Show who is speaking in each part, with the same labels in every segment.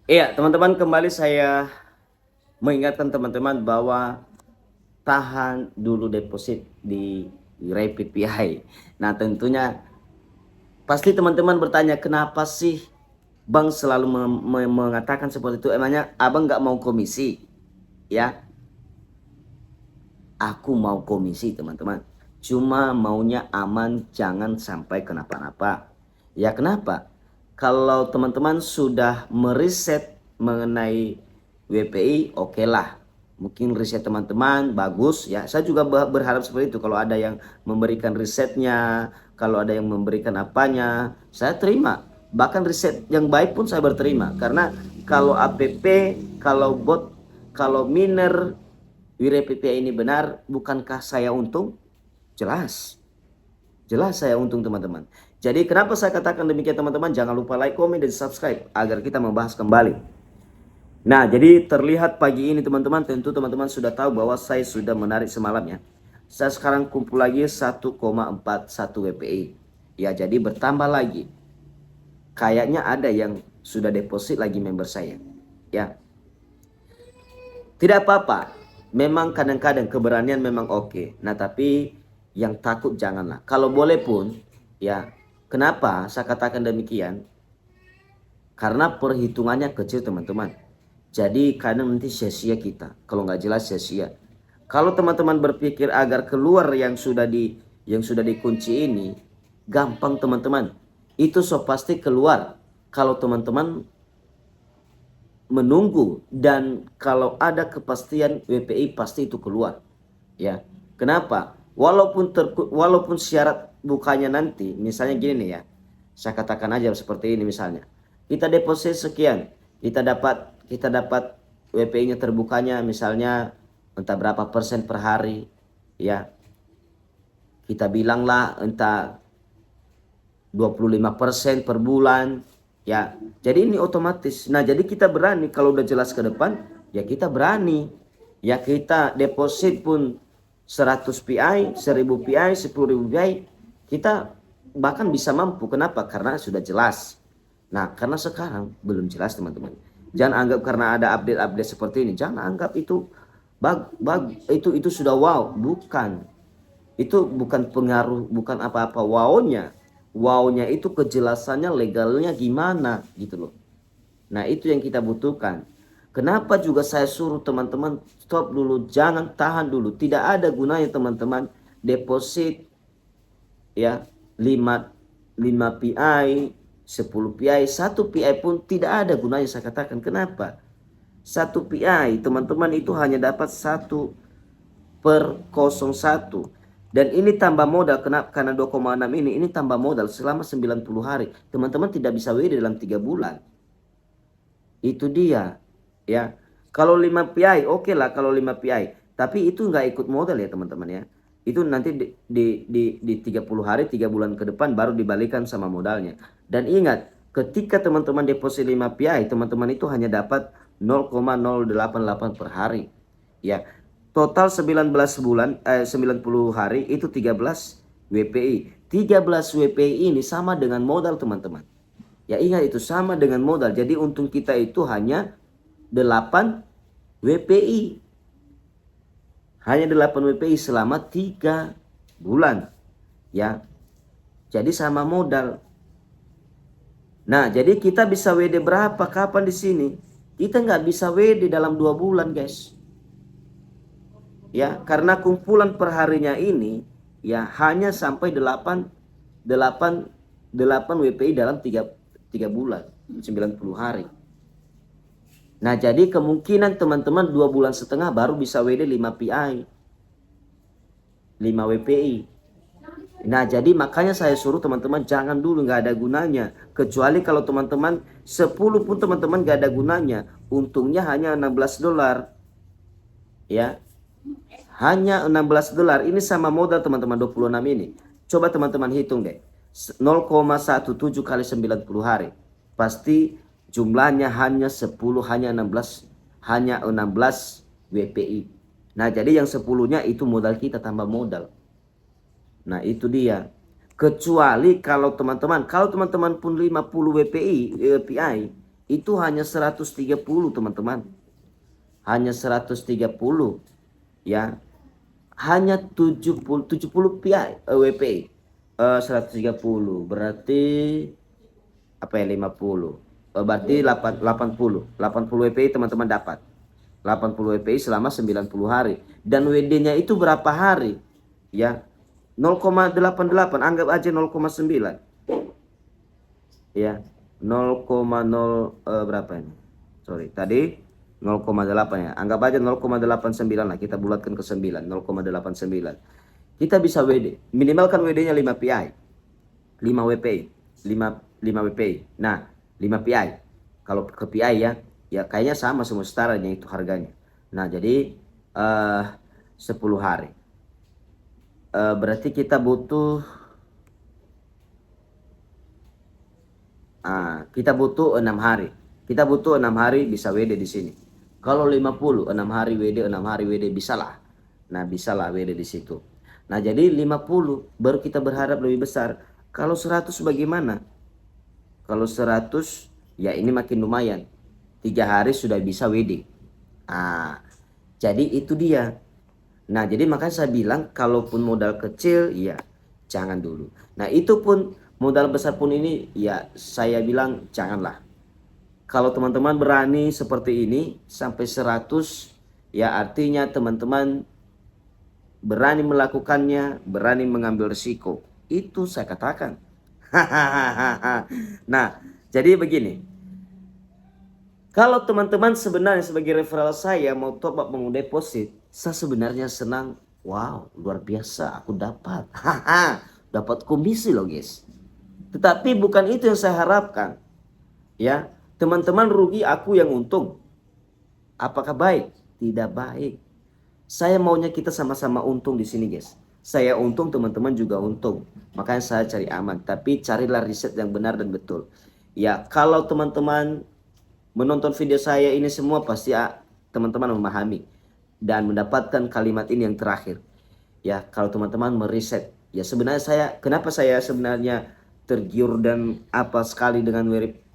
Speaker 1: Iya, teman-teman, kembali saya mengingatkan teman-teman bahwa tahan dulu deposit di Rapid PI. Nah, tentunya pasti teman-teman bertanya, kenapa sih Bang selalu mengatakan seperti itu? Emangnya Abang nggak mau komisi? Ya, aku mau komisi, teman-teman. Cuma maunya aman, jangan sampai kenapa-napa. Ya, kenapa? Kalau teman-teman sudah meriset mengenai WPI, oke lah. Mungkin riset teman-teman bagus ya. Saya juga berharap seperti itu. Kalau ada yang memberikan risetnya, kalau ada yang memberikan apanya, saya terima. Bahkan riset yang baik pun saya berterima. Karena kalau APP, kalau bot, kalau miner WPI ini benar, bukankah saya untung? Jelas. Jelas saya untung, teman-teman. Jadi kenapa saya katakan demikian, teman-teman? Jangan lupa like, komen, dan subscribe agar kita membahas kembali. Nah, jadi terlihat pagi ini, teman-teman, tentu teman-teman sudah tahu bahwa saya sudah menarik semalamnya. Saya sekarang kumpul lagi 1,41 WPI. Ya, jadi bertambah lagi. Kayaknya ada yang sudah deposit lagi member saya. Ya, tidak apa-apa. Memang kadang-kadang keberanian memang oke. Nah, tapi yang takut janganlah. Kalau boleh pun, ya, kenapa saya katakan demikian? Karena perhitungannya kecil, teman-teman. Jadi kadang nanti sia-sia kita. Kalau nggak jelas sia-sia. Kalau teman-teman berpikir agar keluar yang sudah dikunci ini, gampang, teman-teman. Itu so pasti keluar. Kalau teman-teman menunggu, dan kalau ada kepastian WPI pasti itu keluar. Ya, kenapa? Walaupun syarat bukanya nanti, misalnya gini nih ya, saya katakan aja seperti ini. Misalnya kita deposit sekian, kita dapat WPI nya terbukanya misalnya entah berapa persen per hari, ya, kita bilanglah entah 25% per bulan, ya. Jadi ini otomatis. Nah, jadi kita berani kalau udah jelas ke depan, ya kita berani. Ya, kita deposit pun 100 PI, 1000 PI, 10.000 PI, kita bahkan bisa mampu. Kenapa? Karena sudah jelas. Nah, karena sekarang belum jelas, teman-teman. Jangan anggap karena ada update-update seperti ini, jangan anggap itu itu sudah wow, bukan. Itu bukan pengaruh, bukan apa-apa wownya. Wownya itu kejelasannya, legalnya gimana gitu loh. Nah, itu yang kita butuhkan. Kenapa juga saya suruh teman-teman stop dulu, jangan, tahan dulu. Tidak ada gunanya, teman-teman, deposit ya 5 PI, 10 PI, 1 PI pun tidak ada gunanya, saya katakan. Kenapa? 1 PI, teman-teman, itu hanya dapat 1/01. Dan ini tambah modal, karena 2,6 ini tambah modal selama 90 hari. Teman-teman tidak bisa WD dalam 3 bulan. Itu dia, ya. Kalau 5 PI, oke lah kalau 5 PI. Tapi itu nggak ikut modal ya, teman-teman ya. Itu nanti di 30 hari, 3 bulan ke depan baru dibalikan sama modalnya. Dan ingat, ketika teman-teman deposit 5 PI, teman-teman itu hanya dapat 0,088 per hari. Ya, total 90 hari itu 13 WPI. 13 WPI ini sama dengan modal, teman-teman. Ya, ingat, itu sama dengan modal. Jadi untung kita itu hanya 8 WPI. Hanya 8 WPI selama 3 bulan. Ya. Jadi sama modal. Nah, jadi kita bisa WD berapa? Kapan di sini? Kita nggak bisa WD dalam 2 bulan, guys. Ya, karena kumpulan perharinya ini ya hanya sampai 8 WPI dalam 3 bulan, 90 hari. Nah, jadi kemungkinan teman-teman 2,5 bulan baru bisa WD 5 PI, 5 WPI. Nah, jadi makanya saya suruh teman-teman jangan dulu, nggak ada gunanya. Kecuali kalau teman-teman 10 pun teman-teman nggak ada gunanya. Untungnya hanya $16. Ya, hanya $16. Ini sama modal, teman-teman, 26 ini. Coba teman-teman hitung deh. 0,17 kali 90 hari. Pasti jumlahnya hanya 10, hanya 16 WPI. Nah, jadi yang 10-nya itu modal kita tambah modal. Nah, itu dia. Kecuali kalau teman-teman pun 50 WPI, itu hanya 130 teman-teman. Hanya 130 ya. Hanya 70 PI WPI. 130 berarti apa ya, 50. Berarti 80 WPI teman-teman dapat. 80 WPI selama 90 hari. Dan WD-nya itu berapa hari? Ya. 0,88, anggap aja 0,9. Ya. 0,0 berapa ini? Sorry, tadi 0,8 ya. Anggap aja 0,89 lah, kita bulatkan ke 9, 0,89. Kita bisa WD. Minimalkan WD-nya 5 PI. 5 WPI. 5 WPI. Nah, 5 PI. Kalau ke PI ya kayaknya sama semua setaranya itu harganya. Nah, jadi 10 hari. Berarti kita butuh 6 hari. Kita butuh 6 hari bisa WD di sini. Kalau 50, 6 hari WD, 6 hari WD bisa lah. Nah, bisa lah WD di situ. Nah, jadi 50 baru kita berharap lebih besar. Kalau 100 bagaimana? Kalau 100 ya ini makin lumayan. 3 hari sudah bisa WD. Jadi itu dia. Nah, jadi makanya saya bilang kalaupun modal kecil ya jangan dulu. Nah, itu pun modal besar pun ini ya saya bilang janganlah. Kalau teman-teman berani seperti ini sampai 100 ya artinya teman-teman berani melakukannya, berani mengambil risiko. Itu saya katakan. Nah, jadi begini. Kalau teman-teman sebenarnya sebagai referral saya mau top up, mau deposit, saya sebenarnya senang. Wow, luar biasa aku dapat. Dapat komisi loh guys. Tetapi bukan itu yang saya harapkan. Ya, teman-teman rugi, aku yang untung. Apakah baik? Tidak baik. Saya maunya kita sama-sama untung di sini guys. Saya untung, teman-teman juga untung. Makanya saya cari aman. Tapi carilah riset yang benar dan betul. Ya, kalau teman-teman menonton video saya ini semua pasti teman-teman memahami dan mendapatkan kalimat ini yang terakhir. Ya, kalau teman-teman meriset. Ya sebenarnya kenapa saya sebenarnya tergiur dan apa sekali dengan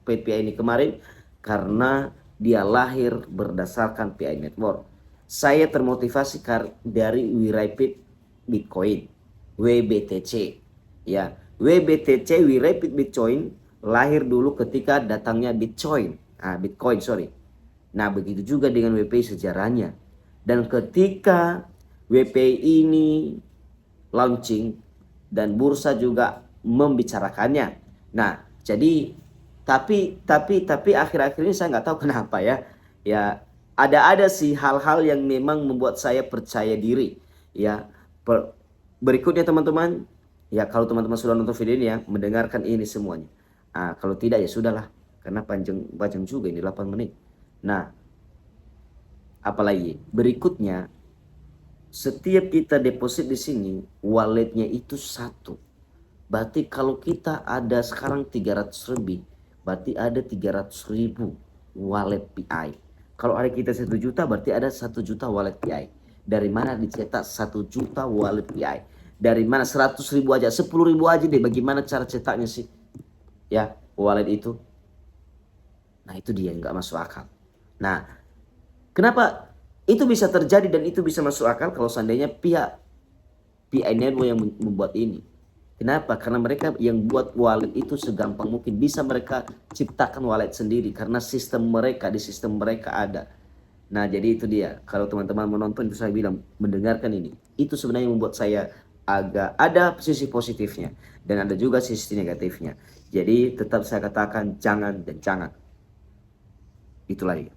Speaker 1: PPI ini kemarin, karena dia lahir berdasarkan PI Network. Saya termotivasi dari WeRapid Bitcoin, WBTC. Ya, WBTC WeRapid Bitcoin lahir dulu ketika datangnya Bitcoin. Bitcoin, sorry. Nah, begitu juga dengan WPI sejarahnya. Dan ketika WPI ini launching dan bursa juga membicarakannya. Nah, jadi tapi akhir-akhir ini saya nggak tahu kenapa ya. Ya, ada sih hal-hal yang memang membuat saya percaya diri. Ya, berikutnya teman-teman, ya kalau teman-teman sudah nonton video ini ya, mendengarkan ini semuanya. Kalau tidak ya sudahlah, karena panjang juga ini 8 menit. Nah, apalagi berikutnya, setiap kita deposit di sini, walletnya itu satu. Berarti kalau kita ada sekarang 300 lebih, berarti ada 300.000 wallet PI. Kalau ada kita 1 juta, berarti ada 1 juta wallet PI. Dari mana dicetak 1 juta wallet PI? Dari mana? 100.000 aja, 10.000 aja deh. Bagaimana cara cetaknya sih? Ya, wallet itu. Nah, itu dia nggak masuk akal. Nah, kenapa itu bisa terjadi dan itu bisa masuk akal kalau seandainya pihak PI Network yang membuat ini. Kenapa? Karena mereka yang buat wallet itu segampang mungkin. Bisa mereka ciptakan wallet sendiri karena sistem mereka, di sistem mereka ada. Nah, jadi itu dia. Kalau teman-teman menonton itu saya bilang, mendengarkan ini. Itu sebenarnya membuat saya agak ada sisi positifnya dan ada juga sisi negatifnya. Jadi tetap saya katakan jangan dan jangan. Itulah dia.